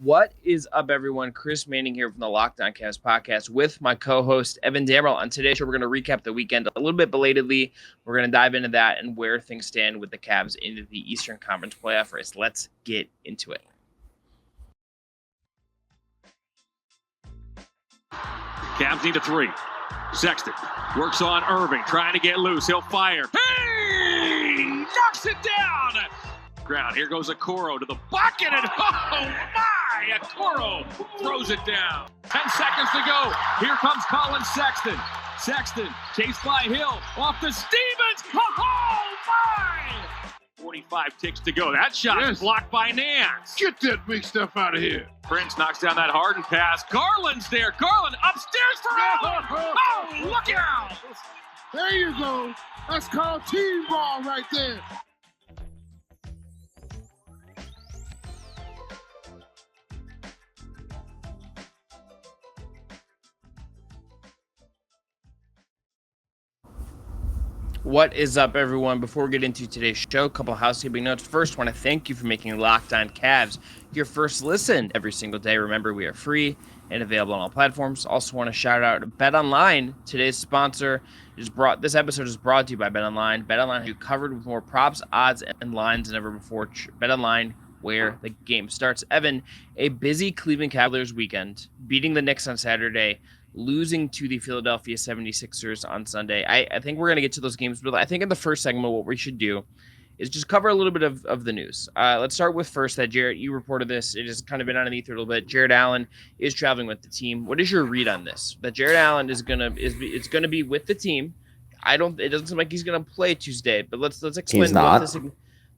What is up, everyone? Chris Manning here from the Locked On Cavs podcast with my co-host, Evan Damrell. On today's show, we're going to recap the weekend a little bit belatedly. We're going to dive into that and where things stand with the Cavs into the Eastern Conference playoff race. Let's get into it. Cavs need a three. Sexton works on Irving, trying to get loose. He'll fire. Hey! Knocks it down! Ground. Here goes Okoro to the bucket, and oh my! Okoro throws it down. 10 seconds to go. Here comes Colin Sexton. Sexton chased by Hill. Off to Stevens. Oh my! 45 ticks to go. That shot is blocked by Nance. Get that big stuff out of here. Prince knocks down that Harden pass. Garland's there. Garland upstairs for Allen. Oh, look out! There you go. That's called team ball right there. What is up, everyone? Before we get into today's show, a couple of housekeeping notes. First, I want to thank you for making Locked On Cavs your first listen every single day. Remember, we are free and available on all platforms. Also want to shout out BetOnline. Today's sponsor this episode is brought to you by BetOnline. BetOnline, you covered with more props, odds, and lines than ever before. BetOnline, where the game starts. Evan, a busy Cleveland Cavaliers weekend, beating the Knicks on Saturday, losing to the Philadelphia 76ers on Sunday. I think we're going to get to those games, but I think in the first segment, what we should do is just cover a little bit of the news. Let's start with first that Jarrett, you reported this. It has kind of been underneath a little bit. Jarrett Allen is traveling with the team. What is your read on this? That Jarrett Allen is gonna be with the team. It doesn't seem like he's gonna play Tuesday, but let's explain. He's not.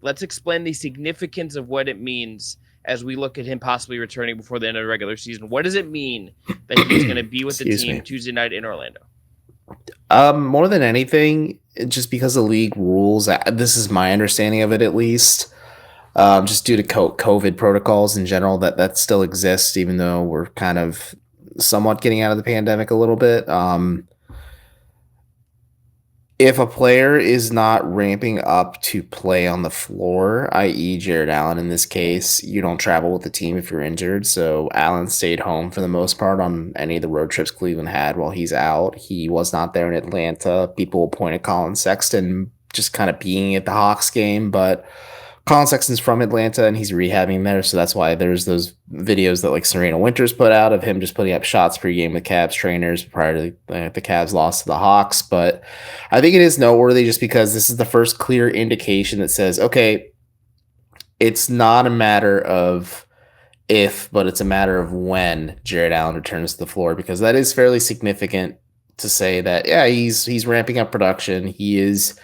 Let's explain the significance of what it means as we look at him possibly returning before the end of the regular season. What does it mean that he's going to be with the team Tuesday night in Orlando? More than anything, just because of league rules, this is my understanding of it at least, just due to COVID protocols in general, that still exists, even though we're kind of somewhat getting out of the pandemic a little bit. If a player is not ramping up to play on the floor, i.e. Jarrett Allen in this case, you don't travel with the team if you're injured. So Allen stayed home for the most part on any of the road trips Cleveland had while he's out. He was not there in Atlanta. People will point at Colin Sexton just kind of being at the Hawks game, but Colin Sexton's from Atlanta and he's rehabbing there, so that's why there's those videos that like Serena Winters put out of him just putting up shots pre-game with Cavs trainers prior to the Cavs loss to the Hawks. But I think it is noteworthy just because this is the first clear indication that says, okay, it's not a matter of if, but it's a matter of when Jarrett Allen returns to the floor, because that is fairly significant to say that, yeah, he's ramping up production. He is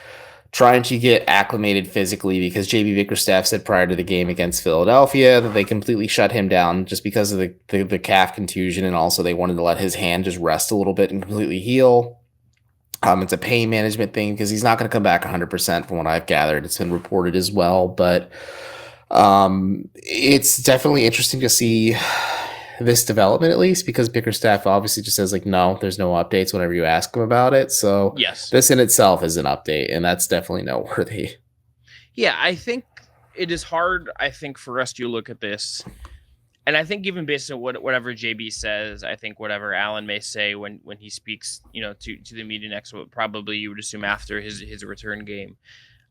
trying to get acclimated physically, because JB Bickerstaff said prior to the game against Philadelphia that they completely shut him down just because of the calf contusion, and also they wanted to let his hand just rest a little bit and completely heal. It's a pain management thing because he's not going to come back 100% from what I've gathered. It's been reported as well, but it's definitely interesting to see this development, at least, because Bickerstaff obviously just says like, no, there's no updates whenever you ask him about it. So yes, this in itself is an update, and that's definitely noteworthy. Yeah, I think it is hard, for us to look at this, and I think even based on whatever JB says, I think whatever Allen may say when he speaks, to the media next week, probably you would assume after his return game,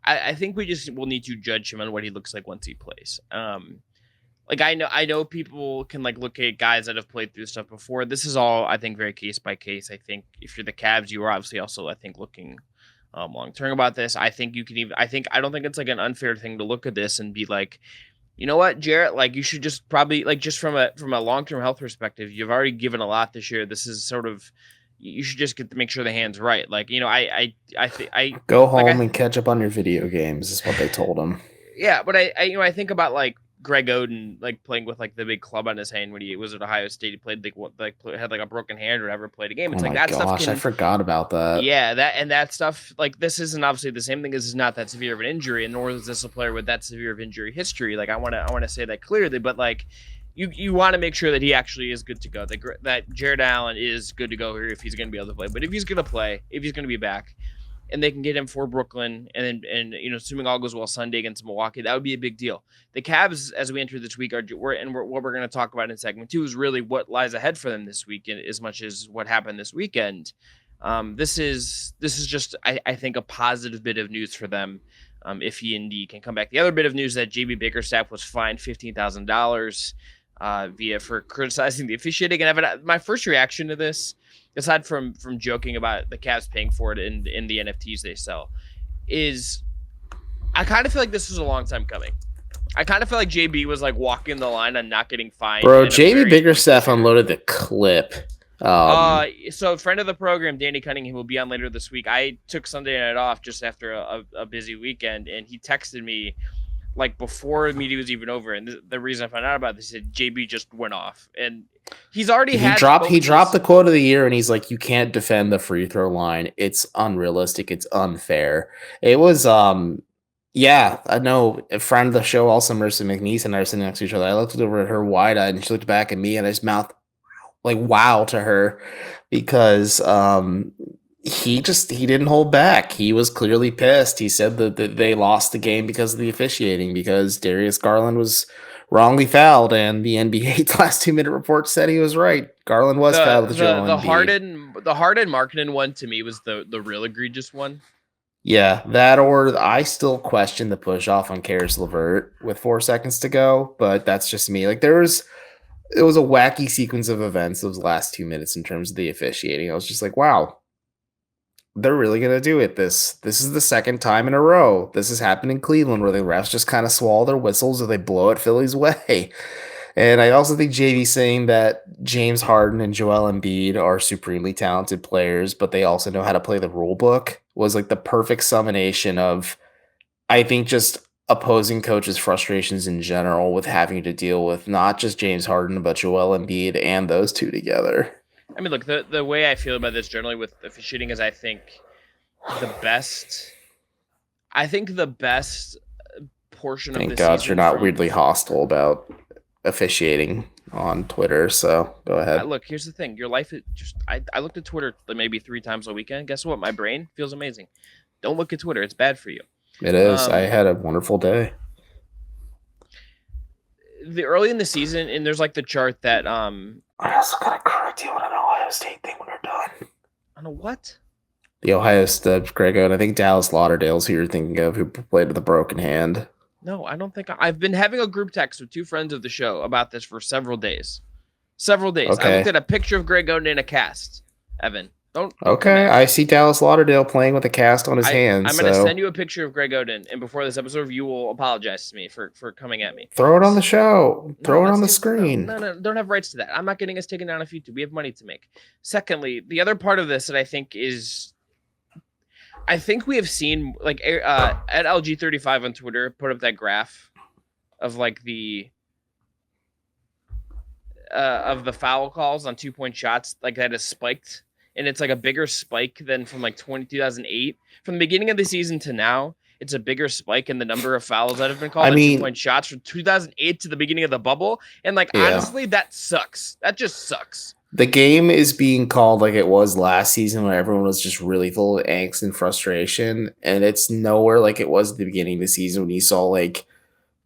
I think we just will need to judge him on what he looks like once he plays. Like I know people can like look at guys that have played through stuff before. This is all, I think, very case by case. I think if you're the Cavs, you are obviously also, I think, looking long term about this. I think you can even. I don't think it's like an unfair thing to look at this and be like, you know what, Jarrett, like you should just probably like just from a long term health perspective, you've already given a lot this year. This is sort of, you should just get to make sure the hand's right. Like I go home and catch up on your video games is what they told him. Yeah, but I think about like Greg Oden, like playing with like the big club on his hand when he was at Ohio State. He played had like a broken hand or never played a game. It's like that stuff. I forgot about that. Yeah, that stuff. Like this isn't obviously the same thing. This is not that severe of an injury, and nor is this a player with that severe of injury history. Like I want to say that clearly, but like you want to make sure that he actually is good to go. That Jarrett Allen is good to go here if he's going to be able to play. But if he's going to play, if he's going to be back, and they can get him for Brooklyn, and assuming all goes well Sunday against Milwaukee, that would be a big deal. The Cavs, as we enter this week, what we're going to talk about in segment 2 is really what lies ahead for them this week, as much as what happened this weekend. This is just, I think, a positive bit of news for them, if he indeed can come back. The other bit of news that JB Bickerstaff was fined $15,000 for criticizing the officiating. And Evan, my first reaction to this, aside from joking about the Cavs paying for it in the NFTs they sell, is I kind of feel like this was a long time coming. I kind of feel like JB was like walking the line on not getting fined. Bro, JB Bickerstaff unloaded the clip. So a friend of the program, Danny Cunningham, will be on later this week. I took Sunday night off just after a busy weekend, and he texted me like before the media was even over. And the reason I found out about this, he said JB just went off, and he's already he dropped the quote of the year, and he's like, "You can't defend the free throw line. It's unrealistic. It's unfair." It was yeah, I know a friend of the show, also Marissa McNeese, and I were sitting next to each other. I looked over at her wide-eyed, and she looked back at me, and I just mouthed like wow to her, because he didn't hold back. He was clearly pissed. He said that they lost the game because of the officiating, because Darius Garland was wrongly fouled, and the NBA's last 2-minute report said he was right. Garland was fouled with the Harden Markkanen one to me was the real egregious one. Yeah, that, or I still question the push off on Karis LeVert with 4 seconds to go, but that's just me. Like it was a wacky sequence of events those last 2 minutes in terms of the officiating. I was just like, wow, they're really going to do it. This is the second time in a row. This has happened in Cleveland where the refs just kind of swallow their whistles or they blow it Philly's way. And I also think JV saying that James Harden and Joel Embiid are supremely talented players, but they also know how to play the rule book, was like the perfect summation of, I think, just opposing coaches' frustrations in general with having to deal with not just James Harden, but Joel Embiid and those two together. I mean, look, the way I feel about this generally with officiating is I think the best portion of this season. Thank God you're not weirdly hostile about officiating on Twitter, so go ahead. Look, here's the thing. Your life is just... I looked at Twitter maybe 3 times a weekend. Guess what? My brain feels amazing. Don't look at Twitter. It's bad for you. It is. I had a wonderful day. The early in the season, and there's like the chart that... I also got to correct you on an Ohio State thing when we're done. On a what? The Ohio State, Grego, and I think Dallas Lauderdale's who you're thinking of, who played with a broken hand. No, I don't think... I've been having a group text with 2 friends of the show about this for several days. Okay. I looked at a picture of Greg Oden in a cast. Evan, don't okay, I see Dallas Lauderdale playing with a cast on his hands. I'm going to send you a picture of Greg Oden, and before this episode, you will apologize to me for coming at me. Throw it on the show. Throw it on the screen. No, don't have rights to that. I'm not getting us taken down off YouTube. We have money to make. Secondly, the other part of this that I think we have seen, like, at LG35 on Twitter put up that graph of like the foul calls on 2-point shots, like that is spiked, and it's like a bigger spike than from like 2008. From the beginning of the season to now, it's a bigger spike in the number of fouls that have been called on 2-point shots from 2008 to the beginning of the bubble. And honestly, that sucks. That just sucks. The game is being called like it was last season when everyone was just really full of angst and frustration. And it's nowhere like it was at the beginning of the season when you saw like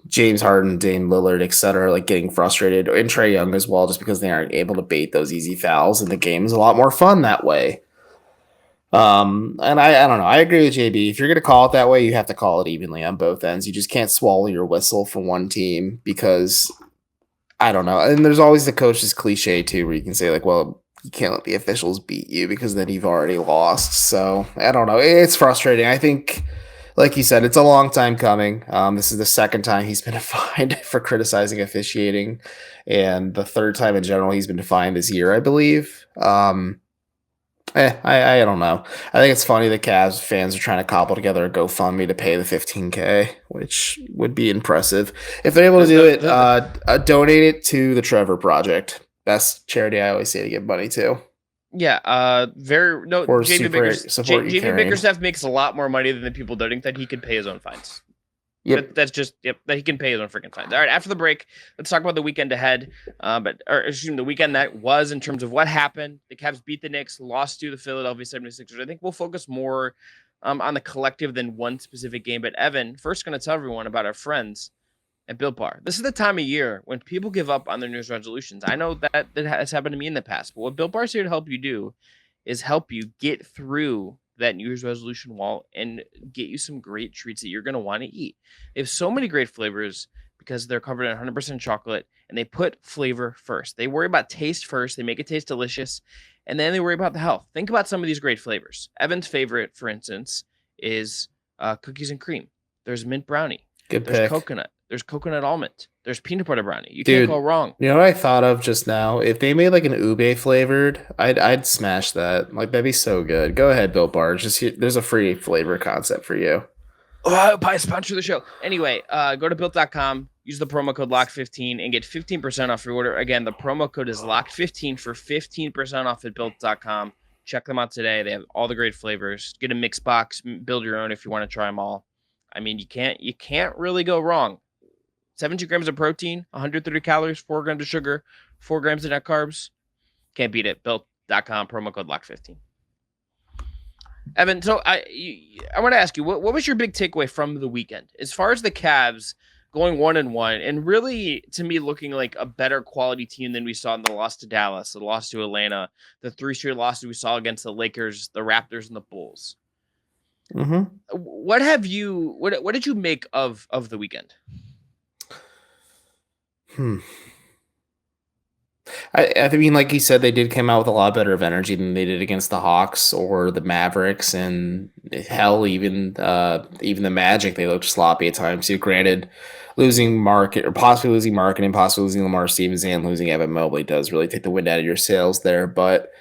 James Harden, Dame Lillard, etc., like getting frustrated, and Trae Young as well, just because they aren't able to bait those easy fouls. And the game is a lot more fun that way. And I don't know. I agree with JB. If you're going to call it that way, you have to call it evenly on both ends. You just can't swallow your whistle for one team because... I don't know. And there's always the coach's cliche, too, where you can say, like, well, you can't let the officials beat you because then you've already lost. So, I don't know. It's frustrating. I think, like you said, it's a long time coming. This is the second time he's been fined for criticizing officiating, and the third time in general he's been fined this year, I believe. I don't know. I think it's funny that Cavs fans are trying to cobble together a GoFundMe to pay the $15K, which would be impressive. If they're able to do it, donate it to the Trevor Project. Best charity I always say to give money to. Yeah, JV Bickerstaff makes a lot more money than the people donating that he could pay his own fines. Yep. That he can pay his own freaking fines. All right, after the break, let's talk about the weekend ahead. The weekend that was in terms of what happened. The Cavs beat the Knicks, lost to the Philadelphia 76ers. I think we'll focus more on the collective than one specific game. But Evan, first going to tell everyone about our friends at Built Bar. This is the time of year when people give up on their New Year's resolutions. I know that has happened to me in the past, but what Built Bar is here to help you do is help you get through that New Year's resolution wall and get you some great treats that you're going to want to eat. They have so many great flavors because they're covered in 100% chocolate, and they put flavor first. They worry about taste first. They make it taste delicious, and then they worry about the health. Think about some of these great flavors. Evan's favorite, for instance, is cookies and cream. There's mint brownie. Good There's pick. coconut. There's coconut almond. There's peanut butter brownie. You Dude, can't go wrong. You know what I thought of just now? If they made like an ube flavored, I'd smash that. Like that'd be so good. Go ahead, Built Bar. There's a free flavor concept for you. Oh, buy a sponsor of the show. Anyway, go to built.com, use the promo code LOCK15 and get 15% off your order. Again, the promo code is LOCK15 for 15% off at built.com. Check them out today. They have all the great flavors. Get a mix box, build your own if you want to try them all. I mean, you can't really go wrong. 17 grams of protein, 130 calories, 4 grams of sugar, 4 grams of net carbs. Can't beat it. Built.com, promo code LOCK15. Evan, so I want to ask you, what was your big takeaway from the weekend? As far as the Cavs going 1-1 and really, to me, looking like a better quality team than we saw in the loss to Dallas, the loss to Atlanta, the 3 straight losses we saw against the Lakers, the Raptors, and the Bulls. Mm-hmm. What did you make of the weekend? I mean, like you said, they did come out with a lot better of energy than they did against the Hawks or the Mavericks, and hell, even the Magic. They looked sloppy at times too. Granted, possibly losing Market and possibly losing Lamar Stevens and losing Evan Mobley does really take the wind out of your sails there. But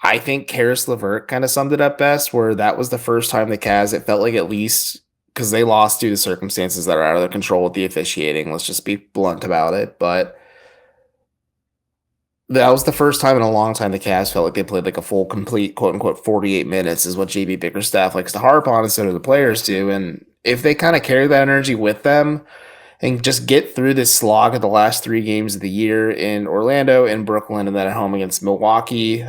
I think Karis LeVert kind of summed it up best, where that was the first time the Cavs, it felt like, at least because they lost due to circumstances that are out of their control with the officiating. Let's just be blunt about it, but that was the first time in a long time the Cavs felt like they played like a full, complete, quote-unquote, 48 minutes is what JB Bickerstaff likes to harp on, and so do the players do. And if they kind of carry that energy with them and just get through this slog of the last 3 games of the year in Orlando, in Brooklyn, and then at home against Milwaukee,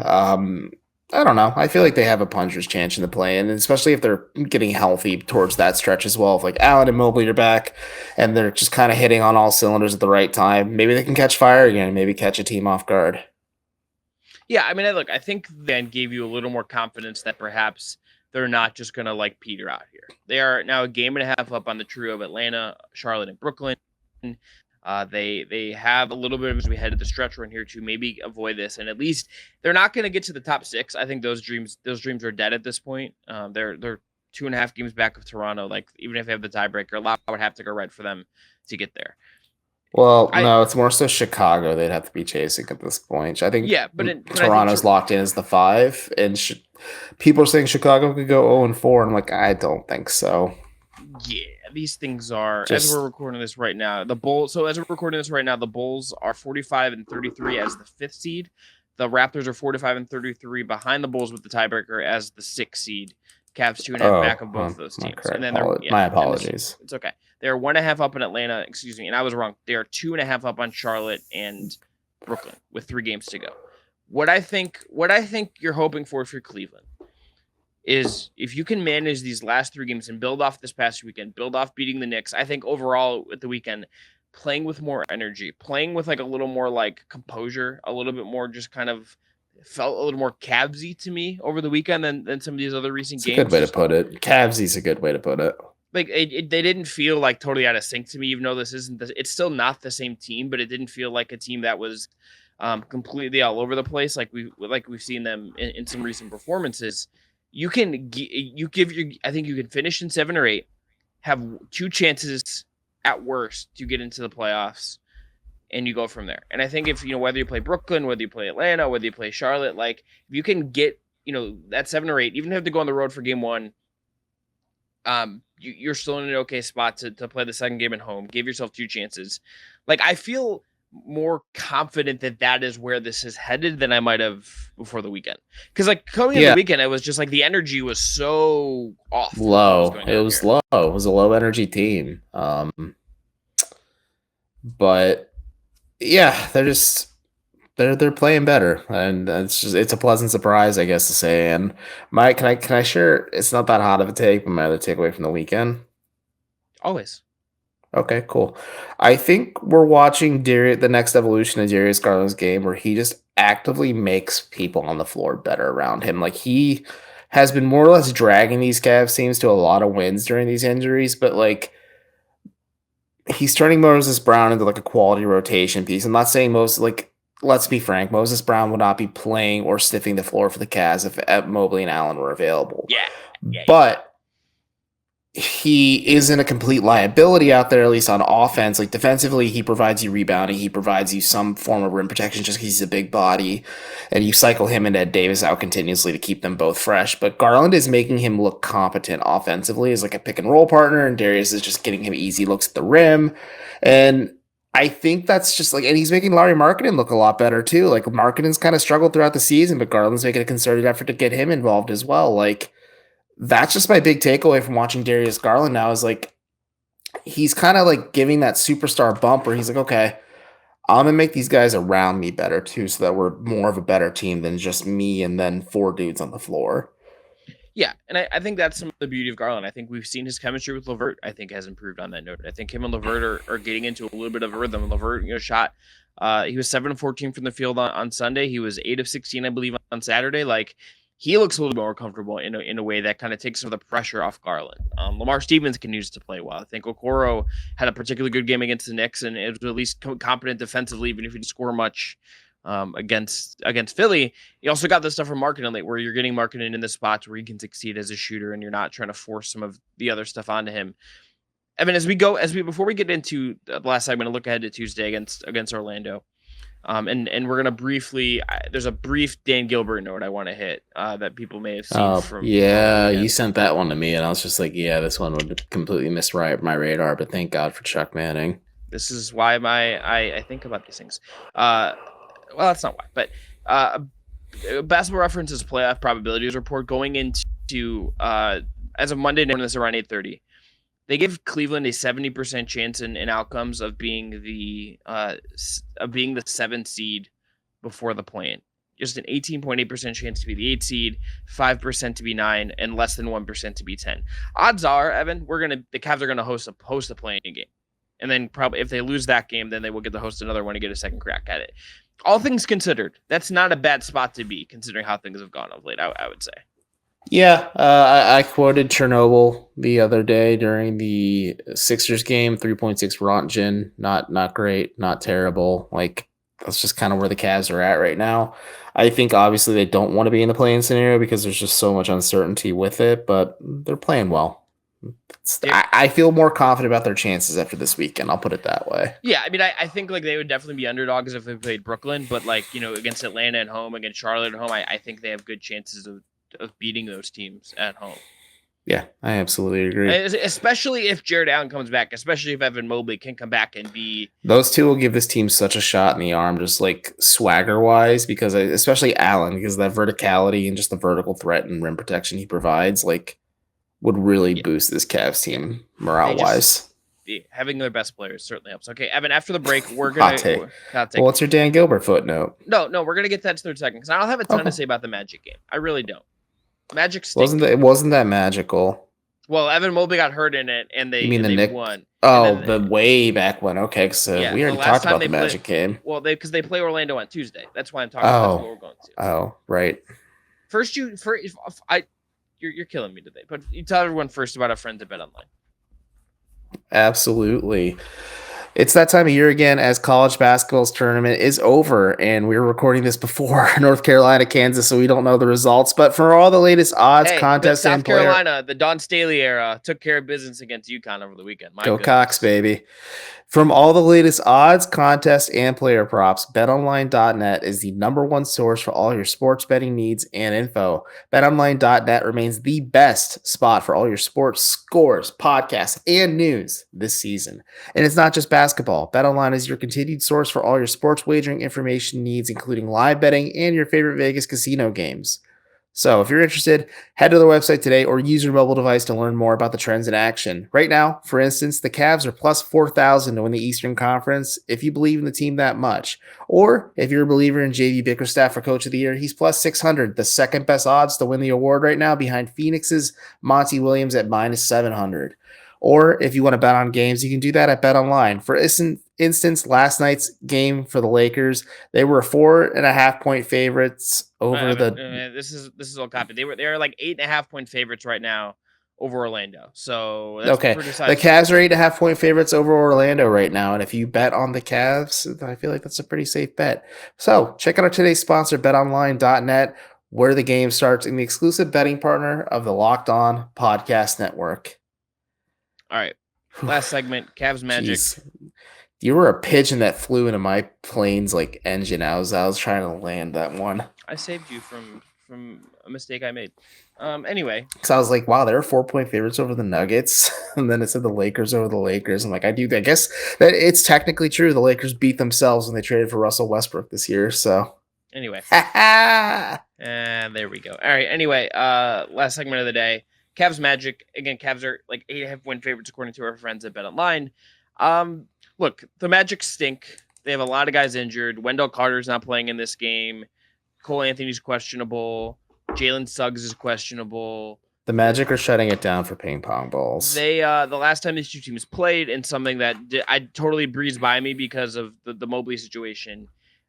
I don't know. I feel like they have a puncher's chance in the play, and especially if they're getting healthy towards that stretch as well. If like Allen and Mobley are back, and they're just kind of hitting on all cylinders at the right time, maybe they can catch fire again. Maybe catch a team off guard. Yeah, I mean, I think then gave you a little more confidence that perhaps they're not just going to like peter out here. They are now a game and a half up on the trio of Atlanta, Charlotte, and Brooklyn. They have a little bit of, as we head to the stretch run here to maybe avoid this, and at least they're not going to get to the top 6. I think those dreams are dead at this point. They're 2.5 games back of Toronto. Like, even if they have the tiebreaker, a lot would have to go right for them to get there. Well, no, it's more so Chicago they'd have to be chasing at this point. I think Toronto's locked in as the 5, and people are saying Chicago could go 0-4, and I'm like, I don't think so. Yeah, these things are, as we're recording this right now, the Bulls are 45-33 as the 5th seed. The Raptors are 45-33 behind the Bulls with the tiebreaker as the 6th seed. Cavs 2.5 back of both those teams. And then my apologies. It's okay. They're 1.5 up in Atlanta, and I was wrong. They are 2.5 up on Charlotte and Brooklyn with 3 games to go. What I think you're hoping for Cleveland is if you can manage these last 3 games and build off this past weekend, build off beating the Knicks. I think overall at the weekend, playing with more energy, playing with like a little more like composure, a little bit more just kind of felt a little more Cavsy to me over the weekend than some of these other recent games. It's a good way to put it. Cavsy's a good way to put it. Like they didn't feel like totally out of sync to me, even though it's still not the same team, but it didn't feel like a team that was completely all over the place like we've seen them in some recent performances. I think you can finish in 7 or 8, have 2 chances at worst to get into the playoffs, and you go from there. And I think if, whether you play Brooklyn, whether you play Atlanta, whether you play Charlotte, like if you can get, that 7 or 8, even if you have to go on the road for game 1, you're still in an okay spot to play the second game at home. Give yourself 2 chances. Like, I feel more confident that is where this is headed than I might have before the weekend. Because like coming into the weekend, it was just like the energy was so off. Low. It was low. It was a low energy team. But yeah, they're they're playing better, and it's a pleasant surprise, I guess, to say. And Mike, can I share? It's not that hot of a take, but my other takeaway from the weekend. Always. Okay, cool. I think we're watching the next evolution of Darius Garland's game, where he just actively makes people on the floor better around him. Like, he has been more or less dragging these Cavs teams to a lot of wins during these injuries, but like, he's turning Moses Brown into like a quality rotation piece. I'm not saying let's be frank, Moses Brown would not be playing or sniffing the floor for the Cavs if Mobley and Allen were available. But he isn't a complete liability out there, at least on offense. Like, defensively, he provides you rebounding. He provides you some form of rim protection just because he's a big body. And you cycle him and Ed Davis out continuously to keep them both fresh. But Garland is making him look competent offensively as like a pick and roll partner, and Darius is just getting him easy looks at the rim. And I think that's just like, and he's making Larry Markkinen look a lot better too. Like, Markkinen's kind of struggled throughout the season, but Garland's making a concerted effort to get him involved as well. Like, that's just my big takeaway from watching Darius Garland now, is like, he's kind of like giving that superstar bump where he's like, okay, I'm going to make these guys around me better too, so that we're more of a better team than just me and then four dudes on the floor. Yeah, and I think that's some of the beauty of Garland. I think we've seen his chemistry with LeVert, I think, has improved on that note. I think him and LeVert are getting into a little bit of a rhythm. LeVert, shot. He was 7 of 14 from the field on Sunday. He was 8 of 16, I believe, on Saturday. Like, he looks a little more comfortable in a way that kind of takes some of the pressure off Garland. Lamar Stevens continues to play well. I think Okoro had a particularly good game against the Knicks, and it was at least competent defensively, even if he didn't score much against Philly. You also got this stuff from Markkinen late, where you're getting Markkinen in the spots where he can succeed as a shooter, and you're not trying to force some of the other stuff onto him. Evan, before we get into the last segment and look ahead to Tuesday against Orlando. And we're gonna briefly. There's a brief Dan Gilbert note I want to hit that people may have seen. You sent that one to me, and I was just like, yeah, this one would completely miss my radar. But thank God for Chuck Manning. This is why I think about these things. Well, that's not why, but Basketball Reference's playoff probabilities report going into as of Monday night, this around 8:30. They give Cleveland a 70% chance in outcomes of being the 7th seed before the play-in. Just an 18.8% chance to be the 8th seed, 5% to be 9, and less than 1% to be 10. Odds are, Evan, the Cavs are gonna host a play-in game, and then probably if they lose that game, then they will get to host another one to get a second crack at it. All things considered, that's not a bad spot to be, considering how things have gone of late. I would say. Yeah, I quoted Chernobyl the other day during the Sixers game. 3.6 Rontgen, not great, not terrible. Like, that's just kind of where the Cavs are at right now. I think obviously they don't want to be in the play-in scenario because there's just so much uncertainty with it, but they're playing well. I feel more confident about their chances after this weekend. I'll put it that way. Yeah, I mean, I think like they would definitely be underdogs if they played Brooklyn, but like, against Atlanta at home, against Charlotte at home, I think they have good chances of beating those teams at home. Yeah, I absolutely agree. Especially if Jarrett Allen comes back, especially if Evan Mobley can come back and be... Those two will give this team such a shot in the arm, just like swagger-wise, because especially Allen, because that verticality and just the vertical threat and rim protection he provides, like, would really boost this Cavs team morale-wise. Having their best players certainly helps. Okay, Evan, after the break, we're going to... Well, what's your Dan Gilbert footnote? No, we're going to get to that in 3rd second, because I don't have a ton to say about the Magic game. I really don't. Magic stinks. Wasn't that magical? Well, Evan Mobley got hurt in it, and they won. Oh, the way back when. Okay, so we already talked about the Magic game. Well, because they play Orlando on Tuesday. That's why I'm talking about what we're going to. Oh, right. You're killing me today. But you tell everyone first about our friends at BetOnline. Absolutely. It's that time of year again as college basketball's tournament is over, and we're recording this before North Carolina, Kansas, so we don't know the results. But for all the latest odds, contests, and South Carolina, the Don Staley era, took care of business against UConn over the weekend. Go Cox, baby. From all the latest odds, contests, and player props, BetOnline.net is the #1 source for all your sports betting needs and info. BetOnline.net remains the best spot for all your sports scores, podcasts, and news this season. And it's not just basketball. BetOnline is your continued source for all your sports wagering information needs, including live betting and your favorite Vegas casino games. So if you're interested, head to their website today or use your mobile device to learn more about the trends in action. Right now, for instance, the Cavs are plus 4,000 to win the Eastern Conference if you believe in the team that much. Or if you're a believer in JV Bickerstaff for Coach of the Year, he's plus 600, the second best odds to win the award right now behind Phoenix's Monty Williams at minus 700. Or if you want to bet on games, you can do that at BetOnline. For instance, last night's game for the Lakers, they were 4.5-point favorites over This is all copy. They're like 8.5-point favorites right now over Orlando. So that's okay. pretty The Cavs are 8.5-point favorites over Orlando right now, and if you bet on the Cavs, I feel like that's a pretty safe bet. So check out our today's sponsor, BetOnline.net, where the game starts, and the exclusive betting partner of the Locked On Podcast Network. All right. Last segment, Cavs Magic. Jeez. You were a pigeon that flew into my plane's engine. I was trying to land that one. I saved you from a mistake I made. Anyway. Because I was like, wow, they're 4-point favorites over the Nuggets. And then it said the Lakers over the Lakers. I'm like, I guess that it's technically true. The Lakers beat themselves when they traded for Russell Westbrook this year. So anyway. And there we go. All right. Anyway, last segment of the day. Cavs Magic. Again, Cavs are 8.5-point favorites according to our friends at BetOnline. Look, the Magic stink. They have a lot of guys injured. Wendell Carter's not playing in this game. Cole Anthony's questionable. Jalen Suggs is questionable. The Magic are shutting it down for ping pong balls. They the last time these two teams played, and something that I totally breezed by me because of the Mobley situation,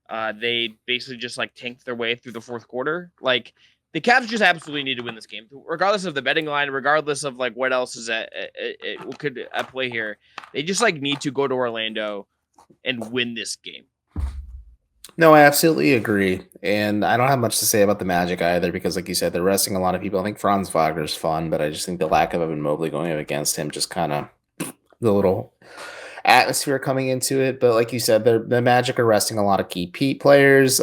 they basically just tanked their way through the fourth quarter. The Cavs just absolutely need to win this game, regardless of the betting line, regardless of what else is could at play here. They just need to go to Orlando and win this game. No, I absolutely agree, and I don't have much to say about the Magic either because, like you said, they're resting a lot of people. I think Franz Wagner's fun, but I just think the lack of Evan Mobley going up against him just kind of the little atmosphere coming into it. But like you said, the Magic are resting a lot of key players.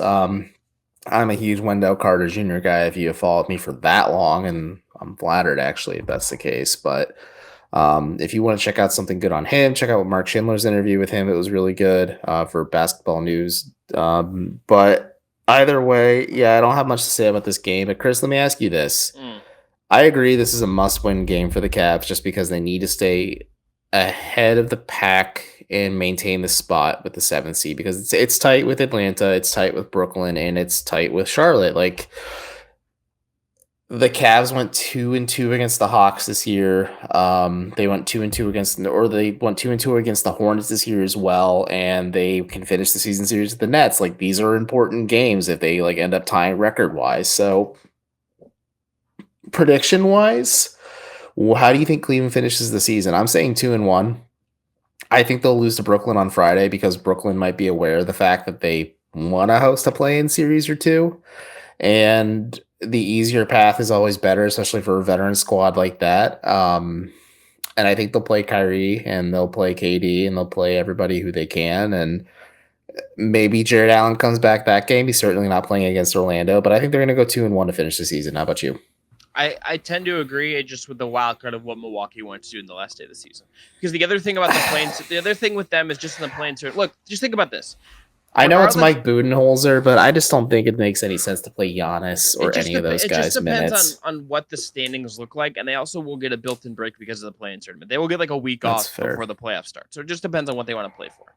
I'm a huge Wendell Carter Jr. guy if you have followed me for that long, and I'm flattered, actually, if that's the case. But if you want to check out something good on him, check out Mark Schindler's interview with him. It was really good for Basketball News. But either way, yeah, I don't have much to say about this game. But, Chris, let me ask you this. I agree this is a must-win game for the Cavs just because they need to stay ahead of the pack and maintain the spot with the 7th seed because it's tight with Atlanta, it's tight with Brooklyn, and it's tight with Charlotte. The Cavs went 2-2 against the Hawks this year. They went 2-2 against the Hornets this year as well, and they can finish the season series with the Nets. These are important games if they end up tying record wise. So prediction wise, how do you think Cleveland finishes the season? I'm saying 2-1. I think they'll lose to Brooklyn on Friday because Brooklyn might be aware of the fact that they want to host a play-in series or two. And the easier path is always better, especially for a veteran squad like that. And I think they'll play Kyrie and they'll play KD and they'll play everybody who they can. And maybe Jarrett Allen comes back that game. He's certainly not playing against Orlando, but I think they're going to go 2-1 to finish the season. How about you? I tend to agree just with the wild card of what Milwaukee wants to do in the last day of the season. Because the other thing about the other thing with them is just in the play-in tournament. Look, just think about this. I know it's Mike Budholzer, but I just don't think it makes any sense to play Giannis or any of those guys. It just depends on what the standings look like, and they also will get a built-in break because of the play-in tournament. They will get a week off before the playoffs start. So it just depends on what they want to play for.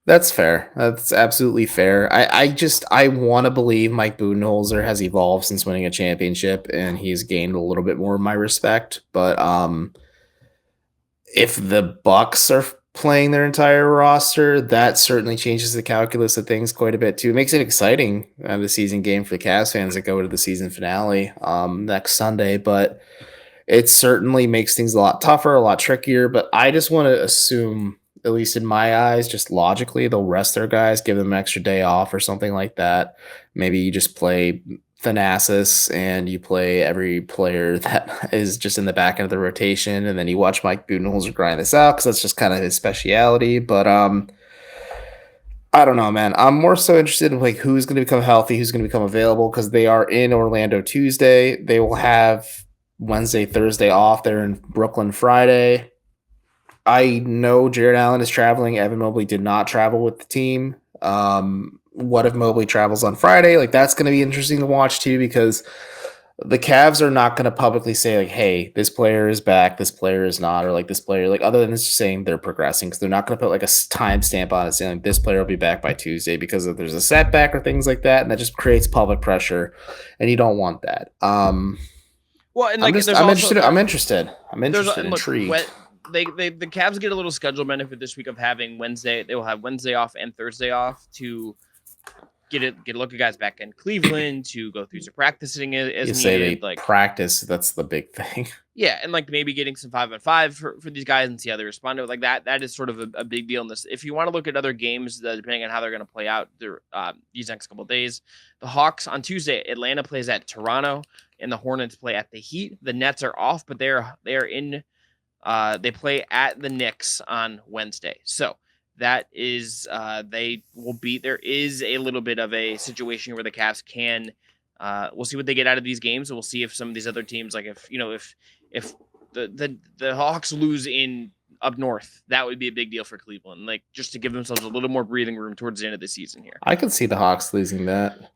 That's fair. That's absolutely fair. I want to believe Mike Budenholzer has evolved since winning a championship, and he's gained a little bit more of my respect. But if the Bucks are playing their entire roster, that certainly changes the calculus of things quite a bit too. It makes it exciting, the season game for the Cavs fans that go to the season finale next Sunday. But it certainly makes things a lot tougher, a lot trickier. But I just want to assume, at least in my eyes, just logically, they'll rest their guys, give them an extra day off or something like that. Maybe you just play Thanasis and you play every player that is just in the back end of the rotation, and then you watch Mike Budenholzer grind this out because that's just kind of his speciality. But I don't know, man. I'm more so interested in who's going to become healthy, who's going to become available, because they are in Orlando Tuesday. They will have Wednesday, Thursday off. They're in Brooklyn Friday. I know Jarrett Allen is traveling. Evan Mobley did not travel with the team. What if Mobley travels on Friday? That's going to be interesting to watch too, because the Cavs are not going to publicly say like, hey, this player is back, this player is not, or like this player, like other than just saying they're progressing, because they're not going to put like a timestamp on it saying like this player will be back by Tuesday because if there's a setback or things like that, and that just creates public pressure, and you don't want that. Well, and like I'm interested. Intrigued. The Cavs get a little schedule benefit this week of having Wednesday. They will have Wednesday off and Thursday off to get a look at guys back in Cleveland, to go through some practicing as you say needed. They like practice, that's the big thing. Yeah, and like maybe getting some 5-on-5 for these guys and see how they respond to it. Like that is sort of a big deal in this. If you want to look at other games, depending on how they're going to play out these next couple of days, the Hawks on Tuesday, Atlanta plays at Toronto, and the Hornets play at the Heat. The Nets are off, but they are in. They play at the Knicks on Wednesday. So that is they will beat. There is a little bit of a situation where the Cavs can. We'll see what they get out of these games, and we'll see if some of these other teams, like if the Hawks lose in up north, that would be a big deal for Cleveland. Like just to give themselves a little more breathing room towards the end of the season here. I could see the Hawks losing that.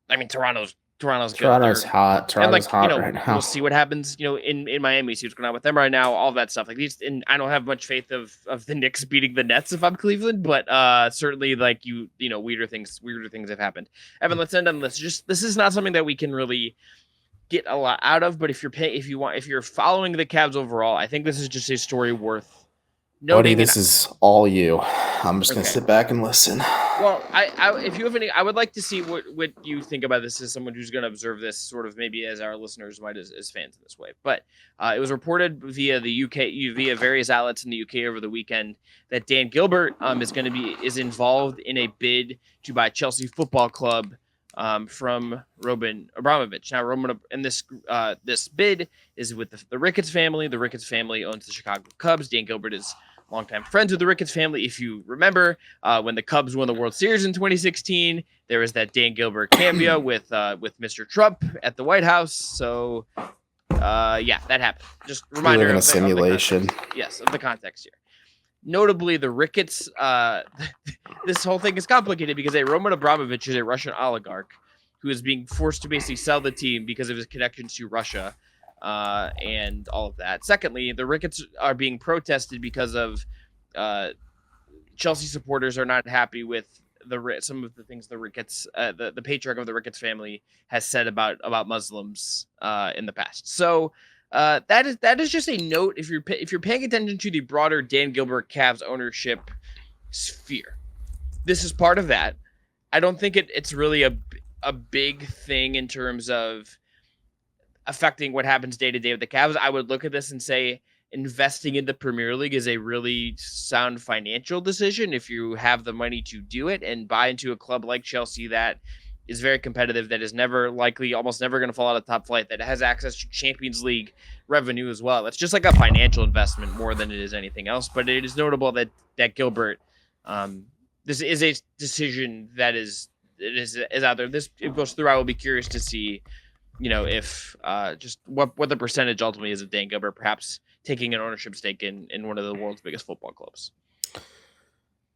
I mean, Toronto's good. Toronto's hot. Toronto's hot right now. We'll see what happens, in Miami, see what's going on with them right now, all that stuff. Like these, and I don't have much faith of the Knicks beating the Nets if I'm Cleveland, but certainly like weirder things have happened. Evan, let's end on this. This is not something that we can really get a lot out of, but if you're following the Cavs overall, I think this is just a story worth noting. Buddy, this is all you. I'm just gonna sit back and listen. Well, if you have any, I would like to see what you think about this as someone who's going to observe this sort of maybe as our listeners might as fans in this way. But it was reported via the UK, via various outlets in the UK over the weekend that Dan Gilbert is involved in a bid to buy Chelsea Football Club from Roman Abramovich. Now, this bid is with the Ricketts family. The Ricketts family owns the Chicago Cubs. Dan Gilbert is longtime friends with the Ricketts family. If you remember, when the Cubs won the World Series in 2016, there was that Dan Gilbert cameo with Mr. Trump at the White House. So, that happened. Just a reminder of a simulation. Of the context here. Notably, the Ricketts, this whole thing is complicated because Roman Abramovich is a Russian oligarch who is being forced to basically sell the team because of his connections to Russia. And all of that. Secondly, the Ricketts are being protested because of Chelsea supporters are not happy with some of the things the Ricketts, the patriarch of the Ricketts family has said about Muslims in the past. So that is just a note if you're paying attention to the broader Dan Gilbert Cavs ownership sphere. This is part of that. I don't think it's really a big thing in terms of affecting what happens day to day with the Cavs. I would look at this and say investing in the Premier League is a really sound financial decision if you have the money to do it and buy into a club like Chelsea that is very competitive, that is almost never going to fall out of top flight, that has access to Champions League revenue as well. It's just like a financial investment more than it is anything else. But it is notable that Gilbert, this is a decision that is out there. If it goes through, I will be curious to see if just what the percentage ultimately is of Dan Gilbert perhaps taking an ownership stake in one of the world's biggest football clubs.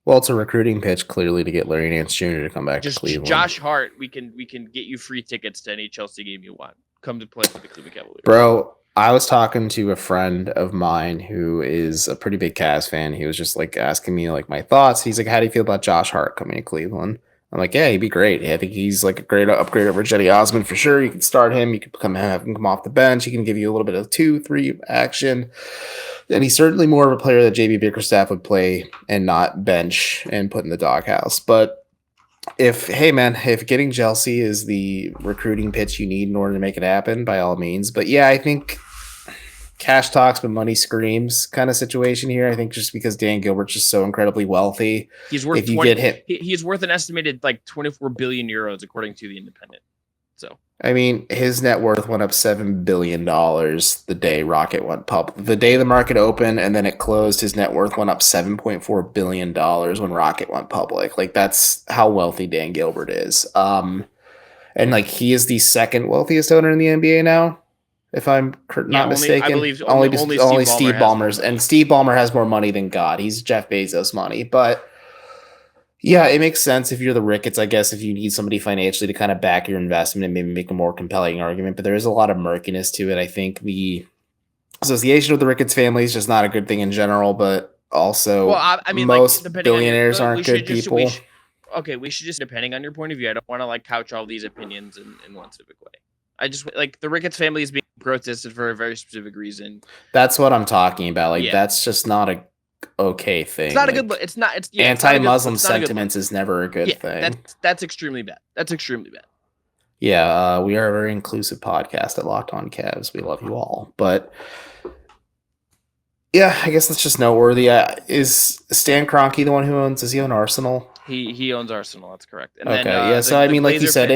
Well, it's a recruiting pitch clearly to get Larry Nance Jr. to come back to Cleveland. Josh Hart, we can get you free tickets to any Chelsea game you want. Come to play for the Cleveland Cavaliers. Bro, I was talking to a friend of mine who is a pretty big Cavs fan. He was just like asking me like my thoughts. He's like, how do you feel about Josh Hart coming to Cleveland? I'm like, yeah, he'd be great. I think he's like a great upgrade over Jetty Osman for sure. You can start him. You can have him come off the bench. He can give you a little bit of 2-3 action. And he's certainly more of a player that JB Bickerstaff would play and not bench and put in the doghouse. But if getting Chelsea is the recruiting pitch you need in order to make it happen, by all means. But yeah, I think cash talks but money screams kind of situation here. I think just because Dan Gilbert's just so incredibly wealthy, he's worth he's worth an estimated like 24 billion euros according to the Independent. So I mean, his net worth went up $7 billion the day Rocket went public. The day the market opened and then it closed, his net worth went up $7.4 billion when Rocket went public. Like, that's how wealthy Dan Gilbert is. And, like, he is the second wealthiest owner in the NBA now, if I'm not mistaken. I believe only Steve Ballmer's. And Steve Ballmer has more money than God. He's Jeff Bezos money. But Yeah, it makes sense if you're the Ricketts, I guess, if you need somebody financially to kind of back your investment and maybe make a more compelling argument. But there is a lot of murkiness to it. I think the association with the Ricketts family is just not a good thing in general, but also I mean, most like, billionaires aren't good people. We should just, depending on your point of view, I don't want to like couch all these opinions in one specific way. I just like the Ricketts family is being protested for a very specific reason. That's what I'm talking about. Like, Yeah. that's just not a okay thing. It's not like, a good. It's not. It's anti-Muslim sentiments is never a good thing. That's extremely bad. That's extremely bad. Yeah, we are a very inclusive podcast at Locked On Cavs. We love you all, but yeah, I guess that's just noteworthy. Is Stan Kroenke the one who owns? Does he own Arsenal? He owns Arsenal. That's correct. And okay, then, yeah. So I mean, like you said,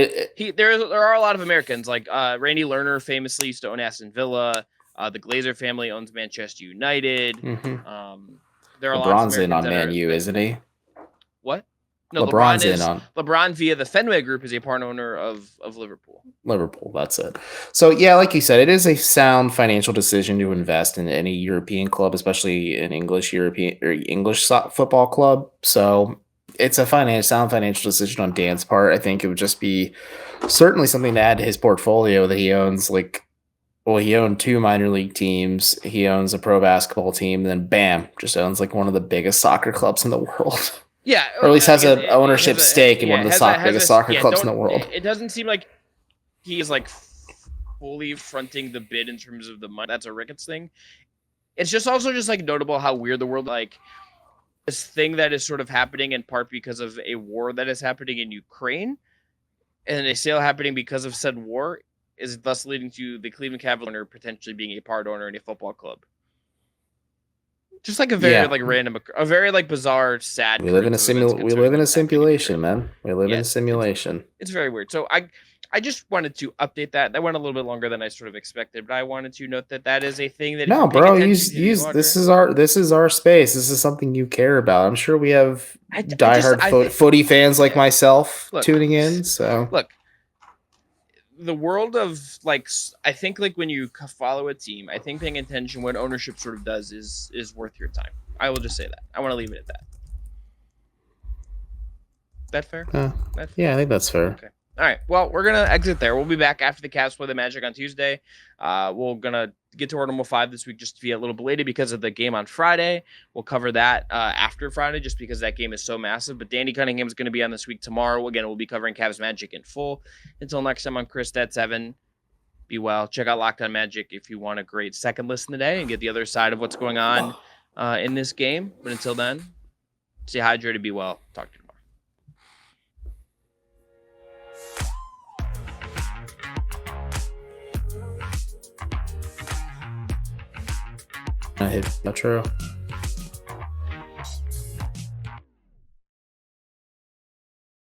there are a lot of Americans. Like Randy Lerner famously used to own Aston Villa. The Glazer family owns Manchester United. Mm-hmm. There are LeBron's in on Man U, isn't he? What? No, LeBron's in on LeBron via the Fenway Group is a part owner of Liverpool. Liverpool, that's it. So yeah, like you said, it is a sound financial decision to invest in any European club, especially an English football club. So it's a sound financial decision on Dan's part. I think it would just be certainly something to add to his portfolio that he owns. He owned 2 minor league teams. He owns a pro basketball team. Then bam, just owns like one of the biggest soccer clubs in the world. Yeah, or at least has an ownership stake in one of the biggest soccer clubs in the world. It doesn't seem like he's like fully fronting the bid in terms of the money. That's a Ricketts thing. It's just also just like notable how weird the world, like this thing that is sort of happening in part because of a war that is happening in Ukraine, and a sale happening because of said war is thus leading to the Cleveland Cavaliers potentially being a part owner in a football club. Just like a very like random, a very like bizarre, sad. We live in a simulation, man. We live in a simulation. It's very weird. So I just wanted to update that. That went a little bit longer than I sort of expected, but I wanted to note that is a thing that. No, bro, use this is our space. This is something you care about. I'm sure we have diehard footy fans like myself tuning in. So look. The world of like, I think like when you follow a team, I think paying attention what ownership sort of does is worth your time. I will just say that. I want to leave it at that. That fair? Yeah, I think that's fair. Okay. All right. Well, we're gonna exit there. We'll be back after the Cavs play the Magic on Tuesday. We're gonna get to our normal 5 this week just to be a little belated because of the game on Friday. We'll cover that after Friday just because that game is so massive. But Danny Cunningham is going to be on this week tomorrow. Again, we'll be covering Cavs Magic in full. Until next time, I'm Chris Stat7. Be well. Check out Locked On Magic if you want a great second listen today and get the other side of what's going on in this game. But until then, stay hydrated, be well. Talk to you tomorrow. Not true.